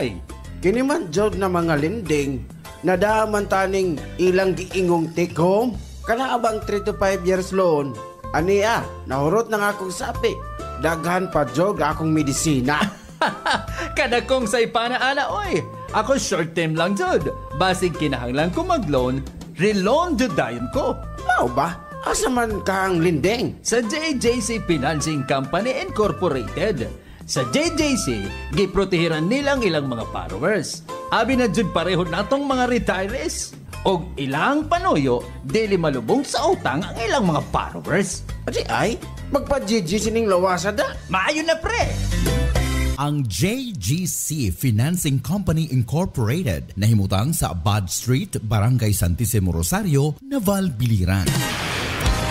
ay. Kini man jud na mga linding, nadaman taning ilang giingong take home. Kana abang 3 to 5 years loan. Aniya, nahurot na nga akong sapi. Daghan pa jud akong medisina. Kada kong say ana oy. Ako short term lang jud. Basig kinahanglan ko mag-loan, re-loan jud dayon ko. Mao ba? Asa man ka ang linding? Sa JJC Financing Company Incorporated. Sa JJC, giprotehiran nilang ilang mga borrowers. Abi na jud pareho natong mga retirees. Og ilang panuyo, dili malubong sa utang ang ilang mga borrowers. Adi ay, magpa-GG sining lawasa da. Maayo na pre! Ang JGC Financing Company Incorporated nahimutang sa Abad Street, Barangay Santissimo Rosario, Naval, Biliran.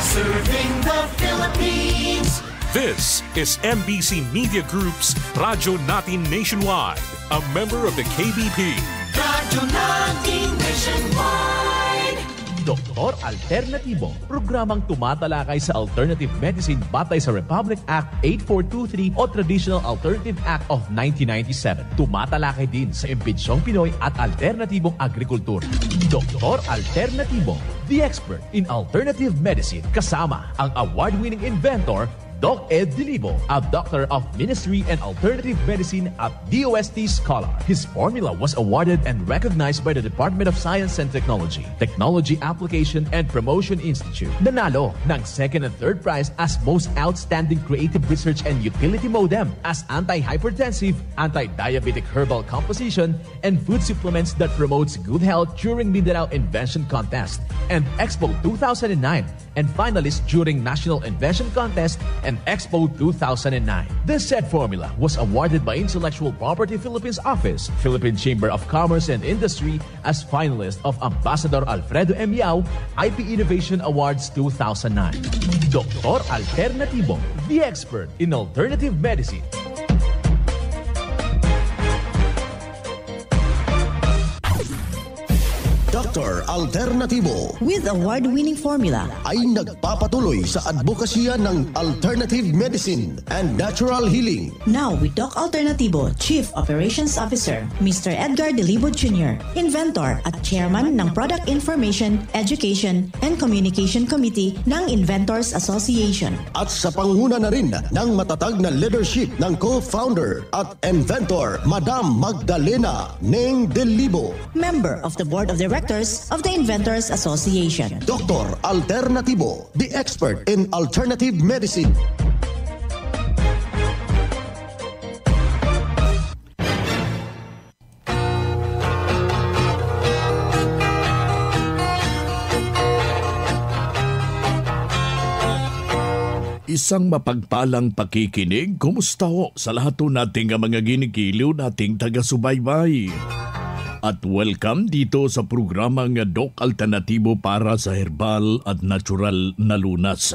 Serving the Philippines. This is MBC Media Group's Radyo Natin Nationwide, a member of the KBP. Radyo Natin Nationwide. Doktor Alternatibo, programang tumatalakay sa alternative medicine batay sa Republic Act 8423 o Traditional Alternative Act of 1997. Tumatalakay din sa impinsyong Pinoy at alternatibong agrikultura. Doktor Alternatibo, the expert in alternative medicine, kasama ang award-winning inventor Doc Ed Dilibo, a doctor of ministry and alternative medicine at DOST Scholar. His formula was awarded and recognized by the Department of Science and Technology, Technology Application and Promotion Institute. Nanalo ng second and third prize as most outstanding creative research and utility modem as anti-hypertensive, anti-diabetic herbal composition, and food supplements that promotes good health during Mindanao Invention Contest and Expo 2009, and finalist during National Invention Contest and Expo 2009. This said formula was awarded by Intellectual Property Philippines Office, Philippine Chamber of Commerce and Industry as finalist of Ambassador Alfredo M. Yao IP Innovation Awards 2009. Doktor Alternatibo, the expert in alternative medicine. Dr. Alternatibo with award-winning formula ay nagpapatuloy sa advokasya ng alternative medicine and natural healing. Now with Doc Alternatibo, Chief Operations Officer, Mr. Edgar Dilibo Jr., Inventor at Chairman ng Product Information, Education and Communication Committee ng Inventors Association. At sa pangunguna na rin ng matatag na leadership ng co-founder at inventor, Madam Magdalena Neng Dilibo, Member of the Board of Directors of the Inventors Association. Dr. Alternatibo, the expert in alternative medicine. Isang mapagpalang pakikinig, kumusta ho sa lahat nating mga ginigiliw nating taga-subaybay. At welcome dito sa programang Doc Alternatibo para sa herbal at natural na lunas.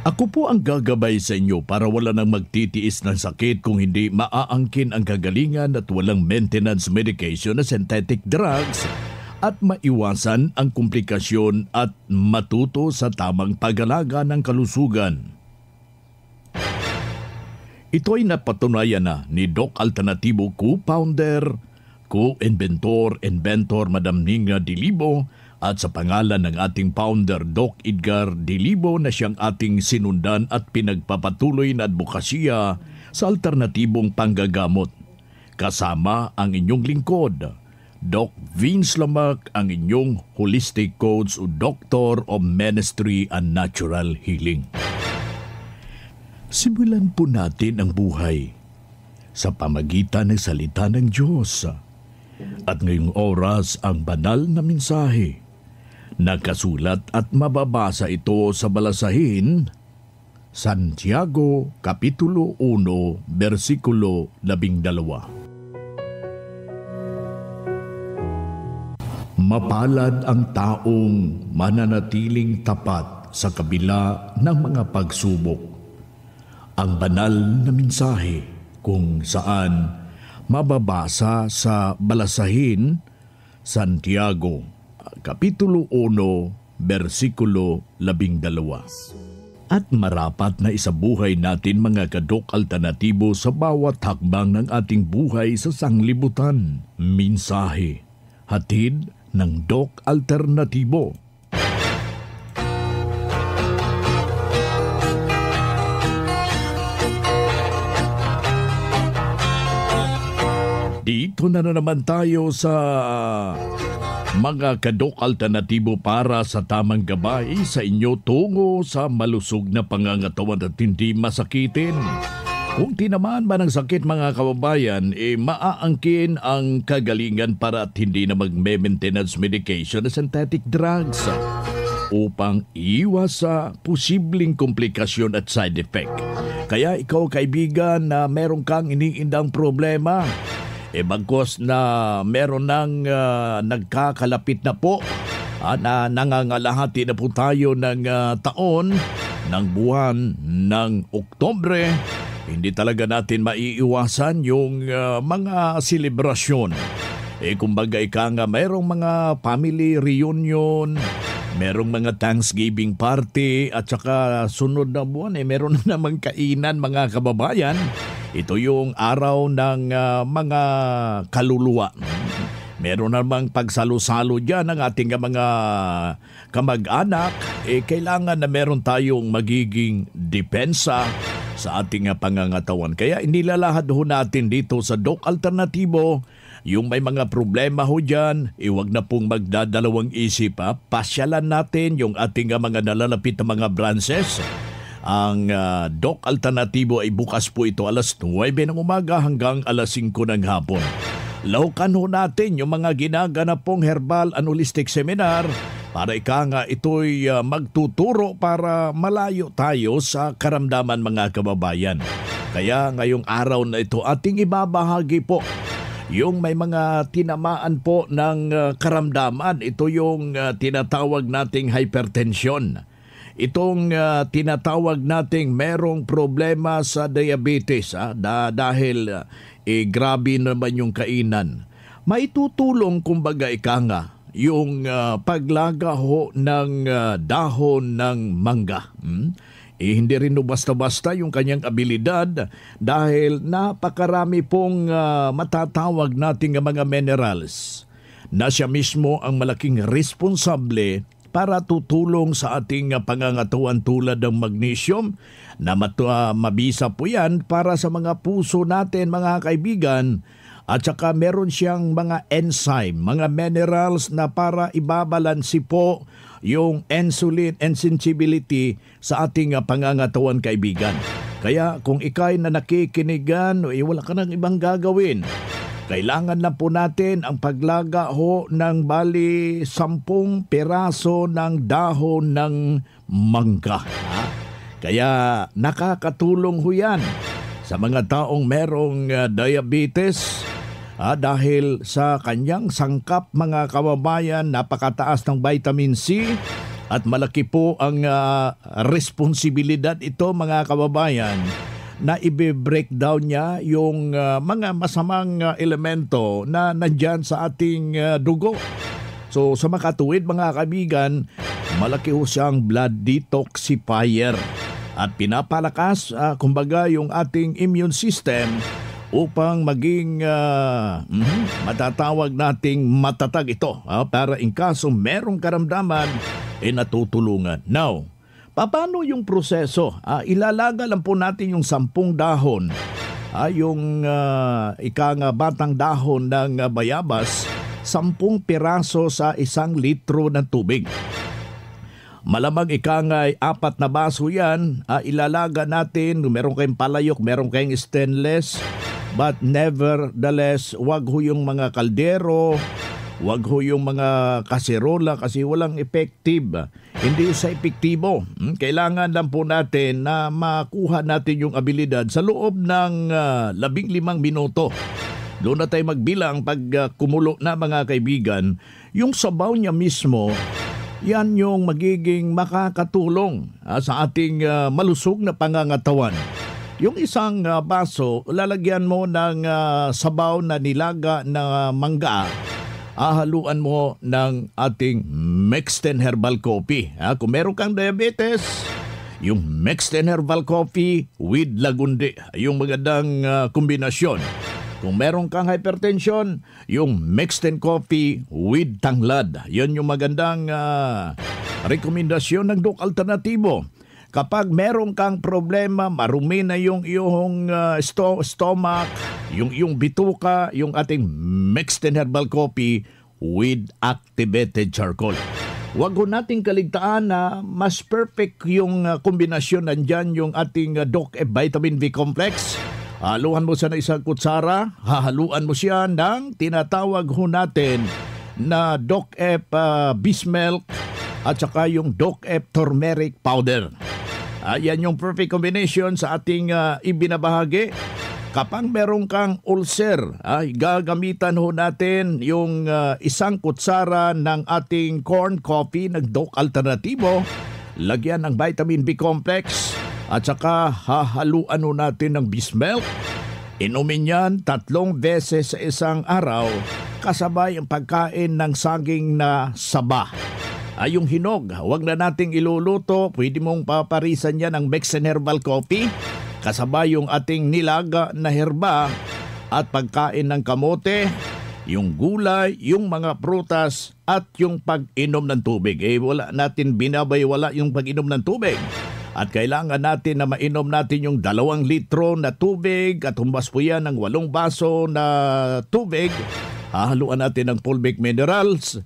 Ako po ang gagabay sa inyo para wala nang magtitiis ng sakit kung hindi maaangkin ang kagalingan at walang maintenance medication na synthetic drugs at maiwasan ang komplikasyon at matuto sa tamang pag-alaga ng kalusugan. Ito ay napatunayan na ni Doc Alternatibo co-founder, co-inventor Madam Ninga Dilibo at sa pangalan ng ating founder Doc Edgar Dilibo na siyang ating sinundan at pinagpapatuloy na advokasya sa alternatibong panggagamot. Kasama ang inyong lingkod, Doc Vince Lamak, ang inyong holistic coach o Doctor of Ministry and Natural Healing. Simulan po natin ang buhay sa pamagitan ng salita ng Diyos. At ngayong oras ang banal na mensahe. Nakasulat at mababasa ito sa balasahin, Santiago Kapitulo 1, versikulo 12. Mapalad ang taong mananatiling tapat sa kabila ng mga pagsubok. Ang banal na mensahe kung saan mababasa sa balasahin, Santiago, Kapitulo 1, versikulo 12. at marapat na isabuhay natin mga kadok alternatibo sa bawat hakbang ng ating buhay sa sanglibutan. Mensahe hatid ng Dok Alternatibo. Dito na naman tayo sa mga kadok alternatibo para sa tamang gabay sa inyo tungo sa malusog na pangangatawan at hindi masakitin. Kung tinamaan man ng sakit mga kababayan, maaangkin ang kagalingan para at hindi na mag-maintenance medication na synthetic drugs upang iwas sa posibleng komplikasyon at side effect. Kaya ikaw kaibigan na meron kang iniindang problema, bagkos na meron nang nagkakalapit na po na nangangalahati na po tayo ng taon, ng buwan ng Oktubre, hindi talaga natin maiiwasan yung mga selebrasyon. Kumbaga ika nga, mayroong mga family reunion, merong mga Thanksgiving party, at saka sunod na buwan meron na namang kainan mga kababayan. Ito yung araw ng mga kaluluwa. Meron namang pagsalo-salo dyan ng ating mga kamag-anak. Kailangan na meron tayong magiging depensa sa ating pangangatawan. Kaya inilalahad ho natin dito sa Dok Alternatibo, yung may mga problema ho dyan, huwag na pong magdadalawang isip. Pasyalan natin yung ating mga nalalapit na mga branches. Ang Dok Alternatibo ay bukas po ito alas 9 ng umaga hanggang alas 5 ng hapon. Laukan ho natin yung mga ginaganap pong herbal and holistic seminar para nga ito'y magtuturo para malayo tayo sa karamdaman mga kababayan. Kaya ngayong araw na ito ating ibabahagi po yung may mga tinamaan po ng karamdaman. Ito yung tinatawag nating hypertension. Itong tinatawag nating merong problema sa diabetes dahil grabe naman yung kainan. Maitutulong kumbaga ika nga yung paglaga ho ng dahon ng mangga. Hindi rin basta-basta yung kanyang abilidad dahil napakarami pong matatawag nating mga minerals na siya mismo ang malaking responsable para tutulong sa ating pangangatawan tulad ng magnesium na mabisa po yan para sa mga puso natin mga kaibigan, at saka meron siyang mga enzyme, mga minerals na para ibabalansi po yung insulin and sensibility sa ating pangangatawan kaibigan. Kaya kung ikay na nakikinigan, wala ka nang ibang gagawin. Kailangan na po natin ang paglaga ho ng bali 10 piraso ng dahon ng mangga. Kaya nakakatulong ho yan sa mga taong merong diabetes dahil sa kanyang sangkap mga kababayan, napakataas ng vitamin C at malaki po ang responsibilidad ito mga kababayan na i-breakdown niya yung mga masamang elemento na nandyan sa ating dugo. So sa makatuwid mga kaibigan, malaki ho siyang blood detoxifier at pinapalakas kumbaga yung ating immune system upang maging matatawag nating matatag ito para in kaso merong karamdaman natutulungan. Now, paano yung proseso? Ilalaga lang po natin yung 10 dahon, yung batang dahon ng bayabas, 10 piraso sa 1 litro ng tubig. Malamang ay 4 na baso yan, ilalaga natin, meron kayong palayok, meron kayong stainless, but nevertheless, wag ho yung mga kaldero, wag ho yung mga kaserola kasi walang effective. Hindi sa epektibo. Kailangan lang po natin na makuha natin yung abilidad sa loob ng 15 minuto. Doon na tayo magbilang pag kumulo na mga kaibigan. Yung sabaw niya mismo, yan yung magiging makakatulong sa ating malusog na pangangatawan. Yung isang baso, lalagyan mo ng sabaw na nilaga na mangga, haluan mo ng ating Mexten Herbal Coffee. Kung meron kang diabetes, yung mixed and herbal coffee with lagundi. Yung magandang kombinasyon. Kung meron kang hypertension, yung mixed and coffee with tanglad. Yan yung magandang rekomendasyon ng Doc Alternatibo. Kapag meron kang problema, marumi na yung iyong stomach, yung iyong bituka, yung ating mixed and herbal coffee with activated charcoal. Huwag ko nating kaligtaan na mas perfect yung kombinasyon. Nandyan yung ating Doc F Vitamin B Complex. Haluan mo siya ng isang kutsara, hahaluan mo siya ng tinatawag ho natin na Doc F Bismilk at saka yung Doc F Turmeric Powder. Yan yung perfect combination sa ating ibinabahagi. Kapag meron kang ulcer, gagamitan ho natin yung isang kutsara ng ating corn coffee ng Doc Alternatibo. Lagyan ng vitamin B complex at saka hahaluan ho natin ng Bismilk. Inumin yan 3 beses sa isang araw kasabay ang pagkain ng saging na saba. Yung hinog, huwag na nating iluluto. Pwede mong paparisan yan ng mixed and herbal coffee kasabay yung ating nilaga na herba at pagkain ng kamote, yung gulay, yung mga prutas at yung pag-inom ng tubig. Wala natin binabaywala yung pag-inom ng tubig. At kailangan natin na mainom natin yung 2 litro na tubig at humbas po yan ng 8 baso na tubig. Hahaluan natin ng fulvic minerals.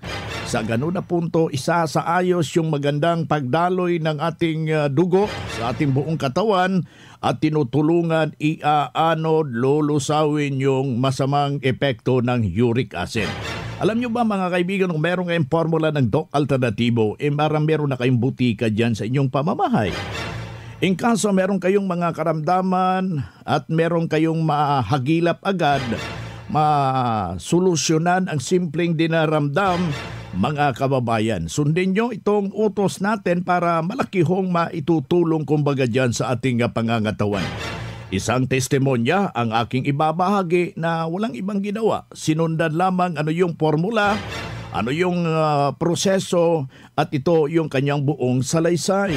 Sa ganun na punto, isa sa ayos yung magandang pagdaloy ng ating dugo sa ating buong katawan at tinutulungan iaanod, lulusawin yung masamang epekto ng uric acid. Alam nyo ba mga kaibigan, kung meron kayong formula ng Doc Alternatibo, meron na kayong butika dyan sa inyong pamamahay. In kaso meron kayong mga karamdaman at meron kayong mahagilap agad, masolusyonan ang simpleng dinaramdam, mga kababayan, sundin nyo itong utos natin para malaki hong maitutulong kumbaga dyan sa ating pangangatawan. Isang testimonya ang aking ibabahagi na walang ibang ginawa. Sinundan lamang ano yung formula, ano yung proseso at ito yung kanyang buong salaysay.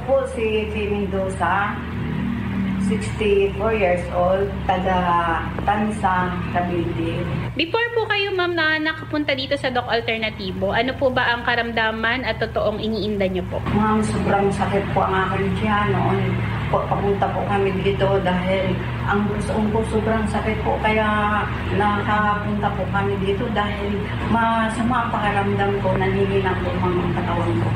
Po si Mendoza, 64 years old, taga Tansang, Cavite. Before po kayo ma'am na nakapunta dito sa Doc Alternatibo, ano po ba ang karamdaman at totoong iniinda niyo po? Ma'am, sobrang sakit po ang aking tiyan noon. Papunta po kami dito dahil ang gustoon ko sobrang sakit po kaya nakapunta po kami dito dahil masama ang pakiramdam ko, nanginginak po mga katawan ko.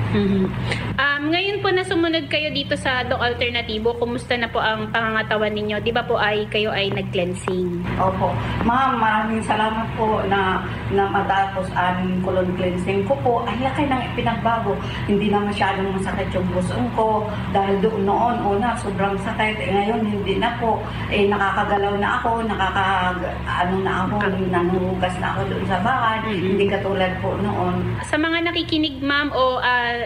Ngayon po na sumunod kayo dito sa Doc Alternatibo, kumusta na po ang pangangatawan ninyo? Di ba po kayo ay nag-cleansing? Opo. Ma'am, maraming salamat po na matapos ang colon cleansing ko po. Ay laki ng pinagbago. Hindi na masyadong masakit yung busong ko dahil doon noon una sobrang sakit. Ngayon hindi na po. Nakakagalaw na ako, nanuhugas na ako doon sa bahay. Hindi katulad po noon. Sa mga nakikinig ma'am o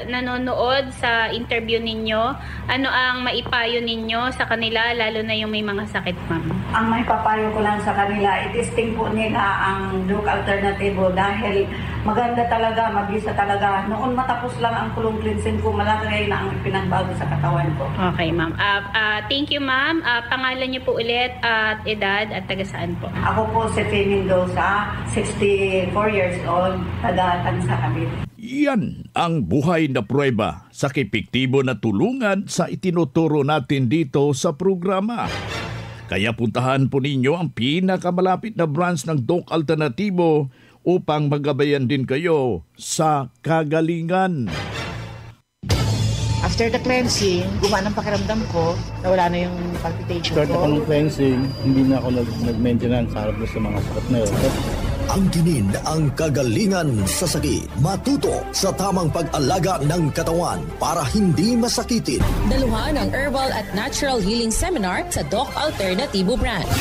nanonood sa interview ninyo, ano ang maipayo ninyo sa kanila lalo na yung may mga sakit ma'am? Ang maipapayo ko lang sa kanila, itesting po nila ang Doc Alternatibo dahil maganda talaga, mabisa talaga. Noon matapos lang ang colon cleansing ko, malaki na ang pinagbago sa katawan ko. Okay ma'am. Thank you ma'am. Pangalan niyo po ulit at edad at taga saan po? Ako po si Mendoza, 64 years old, taga Tansa, Cavite. Yan ang buhay na pruweba sa epektibo na tulungan sa itinuturo natin dito sa programa. Kaya puntahan po ninyo ang pinakamalapit na branch ng Doc Alternatibo upang magabayan din kayo sa kagalingan. After the cleansing, gumaan ang pakiramdam ko, nawala na yung palpitation ko. Start ako ng cleansing, hindi na ako nag-maintenance harap sa mga sakit na yun. Angkinin ang kagalingan sa sakit. Matuto sa tamang pag-alaga ng katawan para hindi masakitin. Daluhan ang Herbal at Natural Healing Seminar sa Doc Alternatibo Branch.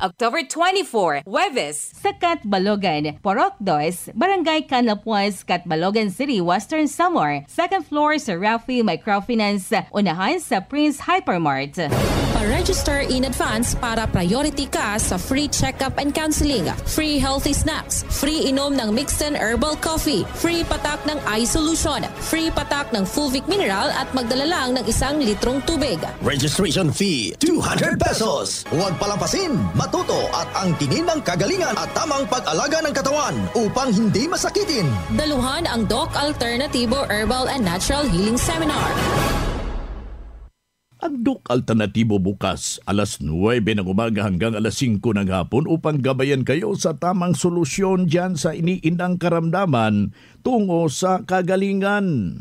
October 24, Huwebes, sa Catbalogan, Porok 2, Barangay Canlapuas, Catbalogan City, Western Samar. Second floor sa Rafi Microfinance, unahan sa Prince Hypermart. Pa-register in advance para priority ka sa free check-up and counseling, free healthy snacks, free inom ng Mixten Herbal Coffee, free patak ng eye solution, free patak ng Fulvic Mineral at magdala lang ng 1 litrong tubig. Registration fee, 200 pesos. Huwag palampasin, matuto at ang tingin ng kagalingan at tamang pag-alaga ng katawan upang hindi masakitin. Daluhan ang Doc Alternativo Herbal and Natural Healing Seminar. Ang Doc Alternatibo bukas alas 9 ng umaga hanggang alas 5 ng hapon upang gabayan kayo sa tamang solusyon dyan sa iniindang karamdaman tungo sa kagalingan.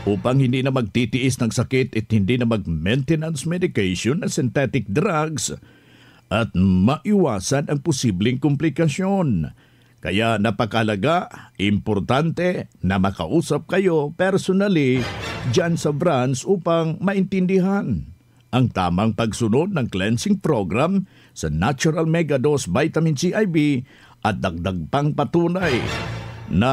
Upang hindi na magtitiis ng sakit at hindi na mag-maintenance medication na synthetic drugs at maiwasan ang posibleng komplikasyon. Kaya napakalaga, importante na makausap kayo personally dyan sa branch upang maintindihan ang tamang pagsunod ng cleansing program sa Natural Megadose Vitamin C IV at dagdag pang patunay na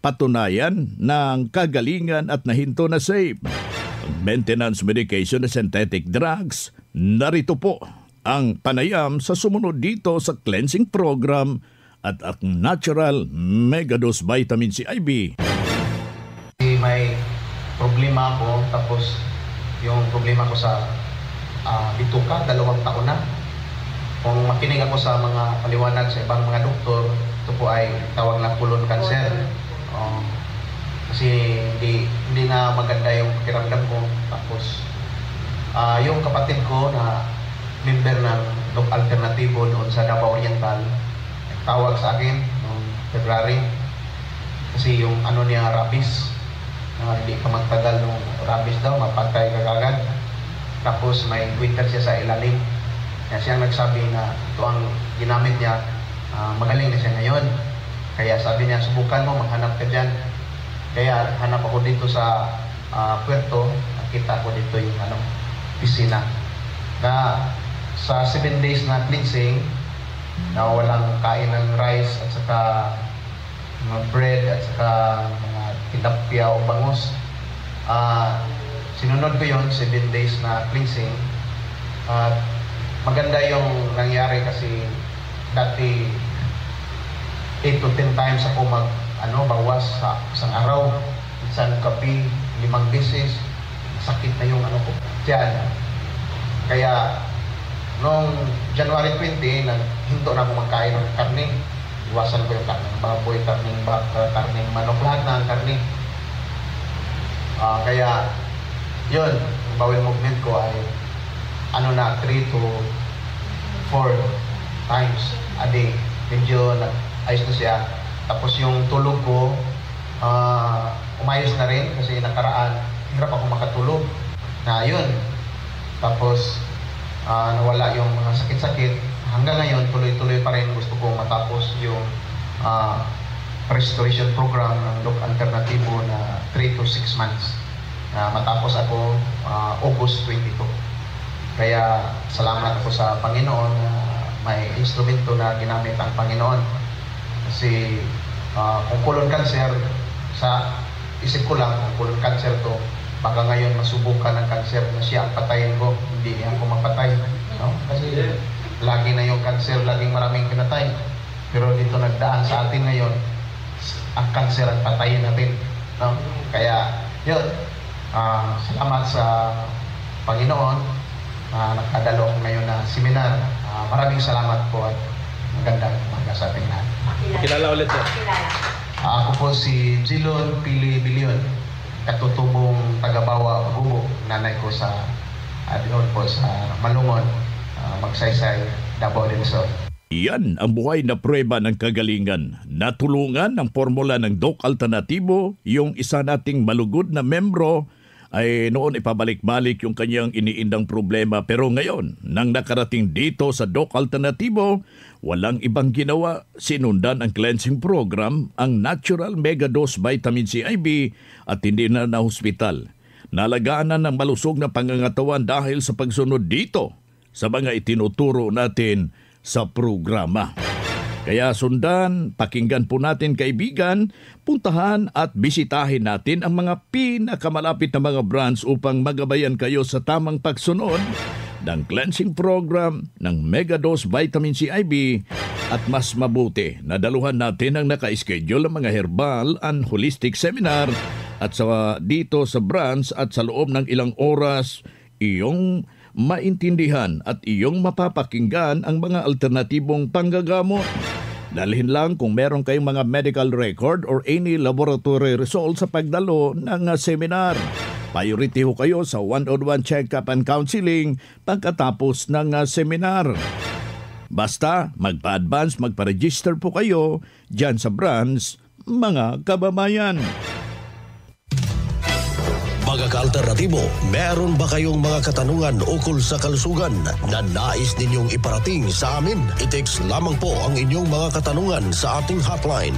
patunayan ng kagalingan at nahinto na safe. Maintenance medication na synthetic drugs, narito po ang panayam sa sumunod dito sa cleansing program at ang Natural Megadose Vitamin C IV. May problema ako, tapos yung problema ko sa bituka, 2 taon na. Kung makinig ako sa mga paliwanag sa ibang mga doktor, ito po ay tawag na colon cancer. Kasi hindi na maganda yung pakiramdam ko. Tapos yung kapatid ko na member ng Doc Alternativo doon sa Davao Oriental, tawag sa akin noong February kasi yung niya rabies, hindi ka magtagal nung rabies daw, mapatay ka agad. Tapos may winter siya sa ilalim. Kaya siya nagsabi na ito ang ginamit niya, magaling na siya ngayon. Kaya sabi niya, subukan mo, maghanap ka dyan. Kaya hanap ako dito sa Puerto, nakita ko dito yung piscina. Na sa 7 days na cleansing, na walang kain ng rice at saka mga bread at saka mga tilapia o bangus. Sinunod ko yun, 7 days na cleansing. Maganda yung nangyari kasi dati 8 to 10 times ako bawas sa isang araw. Minsan kape, 5 beses. Sakit na yung ko dyan. Kaya noong January 20, hinto na ako magkain ng karne. Iwasan ko yung karne ng baboy, karneng baka, karneng manok, lahat na ang karne. Kaya, yun, ang bowel movement ko ay 3 to 4 times a day. Medyo ayos na siya. Tapos yung tulog ko, umayos na rin kasi nakaraan, hirap ako makatulog. Yun. Tapos, nawala yung mga sakit-sakit. Hanggang ngayon, tuloy-tuloy pa rin gusto kong matapos yung restoration program ng Doc Alternativo na 3 to 6 months. Matapos ako August 22. Kaya salamat ako sa Panginoon na may instrumento na ginamit ang Panginoon. Kasi kung colon cancer, sa isip ko lang, kung colon cancer to, baka ngayon masubukan ng cancer na siya ang patayin ko, hindi niya ako mapatay. No? Kasi lagi na yung cancer, laging maraming pinatay. Pero dito nagdaan sa atin ngayon, ang cancer ang patayin natin. No? Kaya, yun, salamat sa Panginoon. Nakadalo ako ngayon na seminar. Maraming salamat po at magandang umaga sa ating lahat. Kilala ulit po. Ako po si Jilon Pili Bilion, katutubong taga-Bawa, Bubo, nanay ko sa doon po sa Malungon, Magsaysay, Davao del Sur. Iyan ang buhay na prueba ng kagalingan. Natulungan ng formula ng Doc Alternativo, yung isa nating malugod na membro ay noon ipabalik-balik yung kanyang iniindang problema. Pero ngayon, nang nakarating dito sa Doc Alternativo, walang ibang ginawa. Sinundan ang cleansing program, ang Natural Megadose Vitamin C IV at hindi na hospital. Nalagaanan ng malusog na pangangatawan dahil sa pagsunod dito sa mga itinuturo natin sa programa. Kaya sundan, pakinggan po natin kaibigan, puntahan at bisitahin natin ang mga pinakamalapit na mga branch upang magabayan kayo sa tamang pagsunod ng cleansing program ng Megadose Vitamin C IV at mas mabuti na daluhan natin ang naka-schedule ng mga herbal and holistic seminar at dito sa branch at sa loob ng ilang oras iyong maintindihan at iyong mapapakinggan ang mga alternatibong panggagamot. Dalhin lang kung meron kayong mga medical record or any laboratory result sa pagdalo ng seminar. Priority ho kayo sa one-on-one check-up and counseling pagkatapos ng seminar. Basta magpa-advance, magpa-register po kayo dyan sa branch, mga kababayan. Mga ka-alternatibo, meron ba kayong mga katanungan ukol sa kalusugan na nais ninyong iparating sa amin? I-text lamang po ang inyong mga katanungan sa ating hotline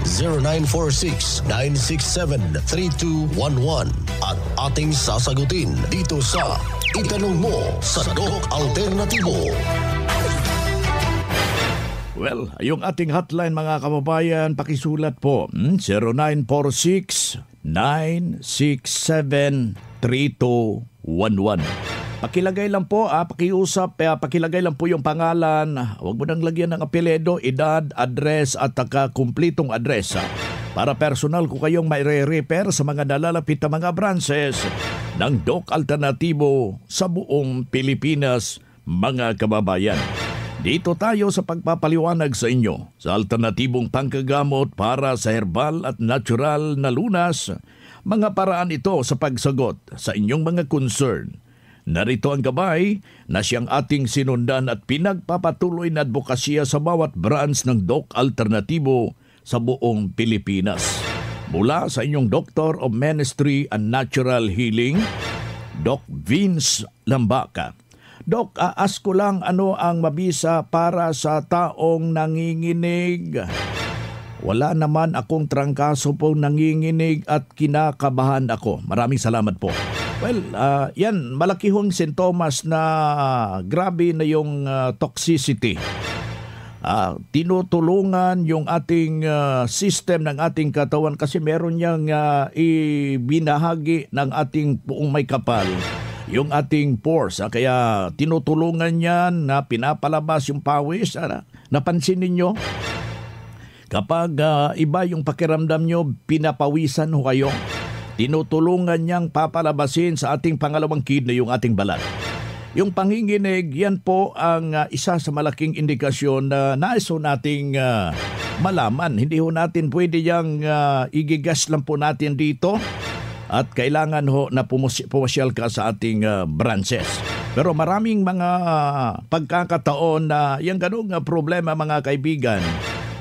0946-967-3211 at ating sasagutin dito sa Itanong Mo sa Doc Alternatibo. Well, yung ating hotline mga kababayan, pakisulat po 0946-967-3211. Pakilagay lang po, pakiusap, pakilagay lang po yung pangalan. Huwag mo nang lagyan ng apelyido, edad, address at kumplitong address. Para personal ko kayong maire-repair sa mga nalalapit na mga branches ng Doc Alternatibo sa buong Pilipinas, mga kababayan. Dito tayo sa pagpapaliwanag sa inyo sa alternatibong panggagamot para sa herbal at natural na lunas. Mga paraan ito sa pagsagot sa inyong mga concern. Narito ang gabay na siyang ating sinundan at pinagpapatuloy na advokasya sa bawat branch ng Doc Alternatibo sa buong Pilipinas. Mula sa inyong Doctor of Ministry and Natural Healing, Doc Vince Lambaca. Dok, ask ko lang ano ang mabisa para sa taong nanginginig. Wala naman akong trangkaso pong nanginginig at kinakabahan ako. Maraming salamat po. Well, yan, malaki hong sintomas na grabe na yung toxicity. Tinutulungan yung ating system ng ating katawan kasi meron niyang ibinahagi ng ating buong may kapal. Yung ating pores, kaya tinutulungan yan na pinapalabas yung pawis. Napansin ninyo? Kapag iba yung pakiramdam nyo, pinapawisan ho kayo. Tinutulungan niyang papalabasin sa ating pangalawang kidney yung ating balat. Yung panginginig, yan po ang isa sa malaking indikasyon na nais ho nating malaman. Hindi ho natin pwede yung igigas lang po natin dito. At kailangan ho na pumasyal ka sa ating branches. Pero maraming mga pagkakataon na yung ganung problema mga kaibigan,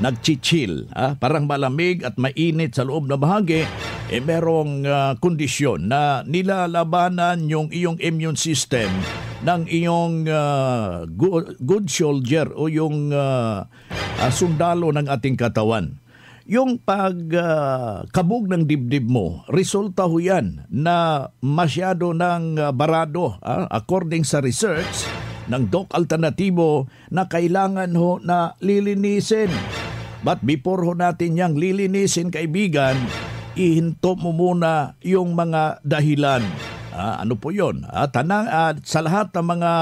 nagchichill, parang malamig at mainit sa loob na bahagi, merong kondisyon na nilalabanan yung iyong immune system ng iyong good soldier o yung sundalo ng ating katawan. Yung pagkabog ng dibdib mo, resulta ho yan na masyado ng barado, according sa research ng Doc Alternatibo, na kailangan ho na lilinisin. But before ho natin yang lilinisin, kaibigan, ihinto mo muna yung mga dahilan. Ano po yun? Sa lahat ng mga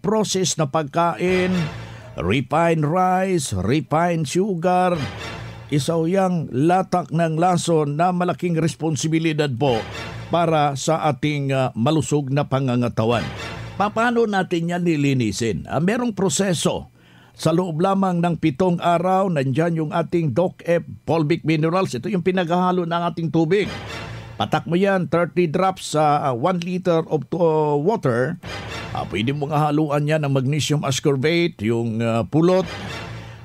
process na pagkain, refined rice, refined sugar, isaw yang latak ng lason na malaking responsibilidad po para sa ating malusog na pangangatawan. Paano natin yan nilinisin? Merong proseso. Sa loob lamang ng 7 araw, nandyan yung ating Doc F Fulvic Minerals. Ito yung pinaghahalo ng ating tubig. Patak mo yan, 30 drops sa 1 liter of water. Pwede mo nga haluan yan ng magnesium ascorbate, yung pulot.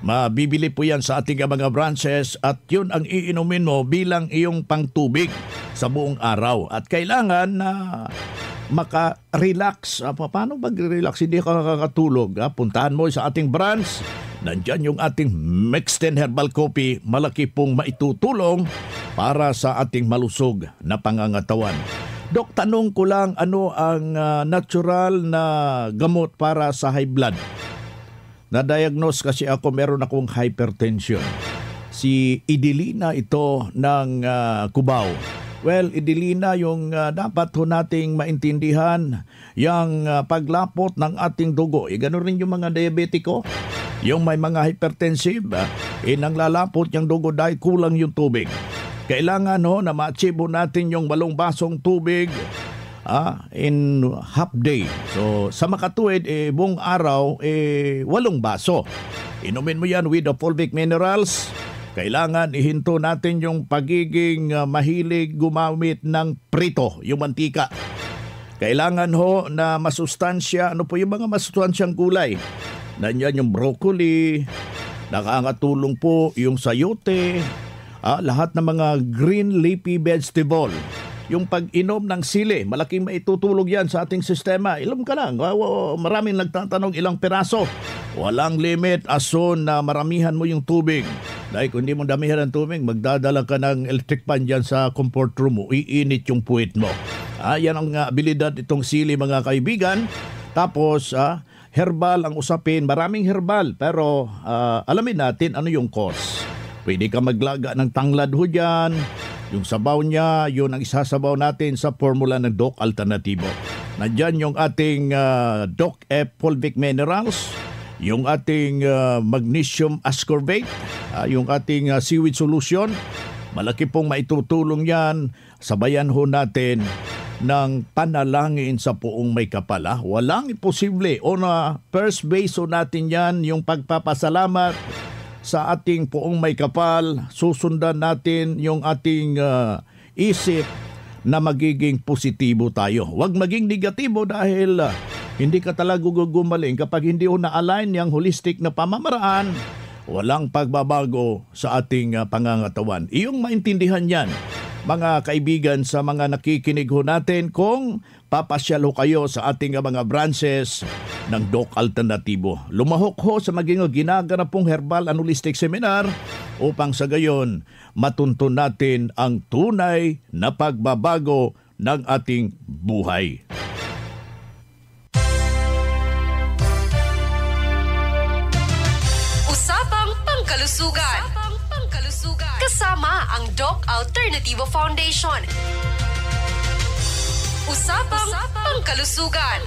Mabibili po yan sa ating mga branches at yun ang iinumin mo bilang iyong pangtubig sa buong araw. At kailangan na maka-relax. Paano mag-relax? Hindi ka kakatulog. Puntahan mo sa ating branch. Nandyan yung ating Mixten Herbal Coffee. Malaki pong maitutulong para sa ating malusog na pangangatawan. Dok, tanong ko lang, ano ang natural na gamot para sa high blood? Na-diagnose kasi ako, meron akong hypertension. Si Idelina ito ng Cubao. Well, Idelina, yung dapat ho nating maintindihan, yung paglapot ng ating dugo. Gano'n rin yung mga diabetiko. Yung may mga hypertensive, nanglalapot yung dugo dahil kulang yung tubig. Kailangan ho na ma-achieve natin yung 8 basong tubig in half day. So sa makatuwid, buong araw, 8 baso. Inumin mo yan with the fulvic minerals. Kailangan ihinto natin yung pagiging mahilig gumamit ng prito, yung mantika. Kailangan ho na masustansya, ano po yung mga masustansyang gulay? Nandiyan yung broccoli, nakakatulong po yung sayote, lahat ng mga green leafy vegetable. Yung pag-inom ng sili, malaking maitutulog yan sa ating sistema. Ilam ka lang, maraming nagtatanong ilang piraso. Walang limit, ason na maramihan mo yung tubig. Dahil kung hindi mo damihan ng tubig, magdadala ka ng electric fan dyan sa comfort room mo. Iinit yung puwit mo. Yan ang abilidad itong sili, mga kaibigan. Tapos, herbal ang usapin. Maraming herbal, pero alamin natin ano yung cause. Pwede ka maglaga ng tanglad ho dyan. Yung sabaw niya, yun ang isasabaw natin sa formula ng Doc Alternativo. Nandyan yung ating Doc F Fulvic Minerals, yung ating magnesium ascorbate, yung ating seaweed solution. Malaki pong maitutulong yan. Sabayan ho natin ng panalangin sa poong may kapal. Walang imposible. O na first base ho natin yan, yung pagpapasalamat sa ating poong may kapal. Susundan natin yung ating isip na magiging positibo tayo. Huwag maging negatibo dahil hindi ka talaga gugumaling kapag hindi ho na-align yung holistic na pamamaraan. Walang pagbabago sa ating pangangatawan. Iyong maintindihan yan, mga kaibigan, sa mga nakikinig ho natin, kung papasyal ho kayo sa ating mga branches ng Doc Alternativo. Lumahok ho sa maging ginaganap pong herbal and holistic seminar upang sa gayon matuntun natin ang tunay na pagbabago ng ating buhay. Usapang Pangkalusugan. Kasama ang Doc Alternativo Foundation. Usapang Pangkalusugan.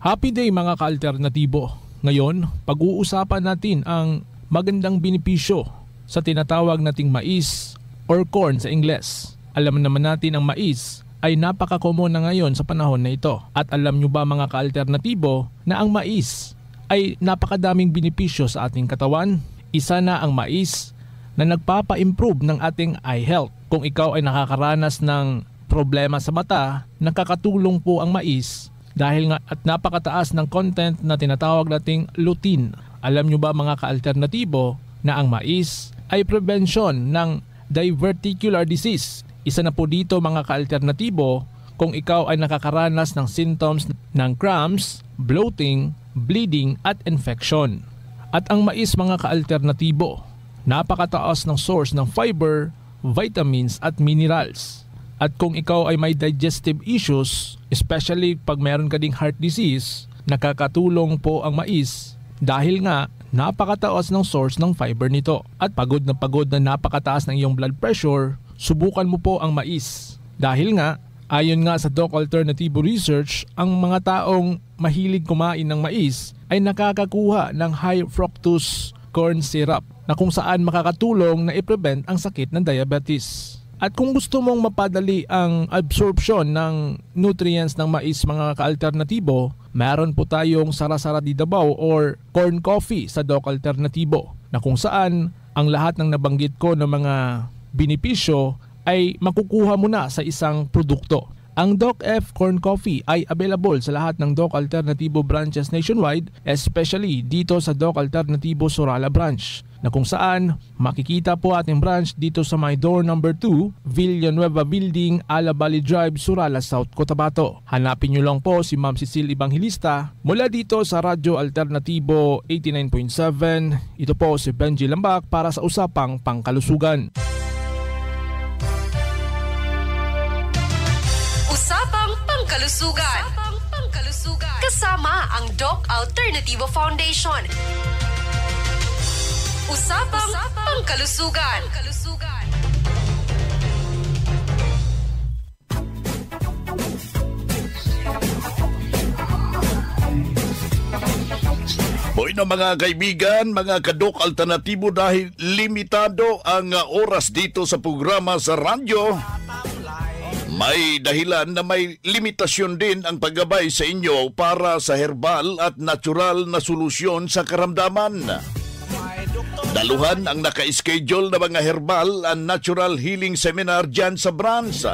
Happy day mga ka-alternatibo. Ngayon, pag-uusapan natin ang magandang benepisyo sa tinatawag nating mais or corn sa Ingles. Alam naman natin ang mais ay napaka-common na ngayon sa panahon na ito. At alam nyo ba mga ka-alternatibo na ang mais ay napakadaming benepisyo sa ating katawan? Isa na ang mais na nagpapa-improve ng ating eye health. Kung ikaw ay nakakaranas ng problema sa mata, nakakatulong po ang mais dahil nga at napakataas ng content na tinatawag nating lutein. Alam nyo ba mga ka-alternatibo na ang mais ay prevention ng diverticular disease? Isa na po dito mga ka-alternatibo kung ikaw ay nakakaranas ng symptoms ng cramps, bloating, bleeding at infection. At ang mais mga ka-alternatibo, napakataas ng source ng fiber, vitamins at minerals. At kung ikaw ay may digestive issues, especially pag meron ka ding heart disease, nakakatulong po ang mais dahil nga napakataas ng source ng fiber nito. At pagod na napakataas ng iyong blood pressure, subukan mo po ang mais. Dahil nga, ayon nga sa Doc Alternativo Research, ang mga taong mahilig kumain ng mais ay nakakakuha ng high fructose corn syrup na kung saan makakatulong na i-prevent ang sakit ng diabetes. At kung gusto mong mapadali ang absorption ng nutrients ng mais mga ka-alternatibo, meron po tayong Sara-Sara di Davao or corn coffee sa Doc Alternativo na kung saan ang lahat ng nabanggit ko ng mga benepisyo ay makukuha mo na sa isang produkto. Ang Doc F Corn Coffee ay available sa lahat ng Doc Alternativo branches nationwide, especially dito sa Doc Alternativo Surala branch, na kung saan makikita po ating branch dito sa my door number 2, Villanueva Building, Ala Valley Drive, Surala, South Cotabato. Hanapin nyo lang po si Ma'am Cecile Evangelista mula dito sa Radyo Alternativo 89.7. Ito po si Benji Lambak para sa Usapang Pangkalusugan. Usapang Pangkalusugan. Kasama ang Doc Alternativo Foundation. Usapang Pangkalusugan. Hoy na mga kaibigan, mga kadok alternatibo, dahil limitado ang oras dito sa programa sa radyo, may dahilan na may limitasyon din ang paggabay sa inyo para sa herbal at natural na solusyon sa karamdaman. Daluhan ang naka-schedule na mga herbal and natural healing seminar dyan sa branch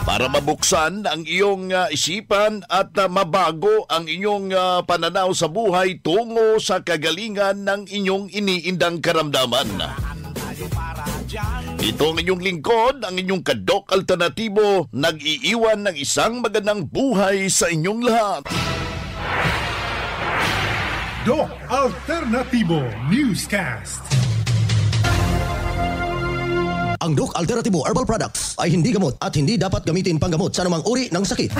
para mabuksan ang iyong isipan at mabago ang inyong pananaw sa buhay tungo sa kagalingan ng inyong iniindang karamdaman. Ito ang inyong lingkod, ang inyong kadok alternatibo, nag-iiwan ng isang magandang buhay sa inyong lahat. Doc Alternativo Newscast. Ang Doc Alternativo Herbal Products ay hindi gamot at hindi dapat gamitin panggamot sa anumang uri ng sakit.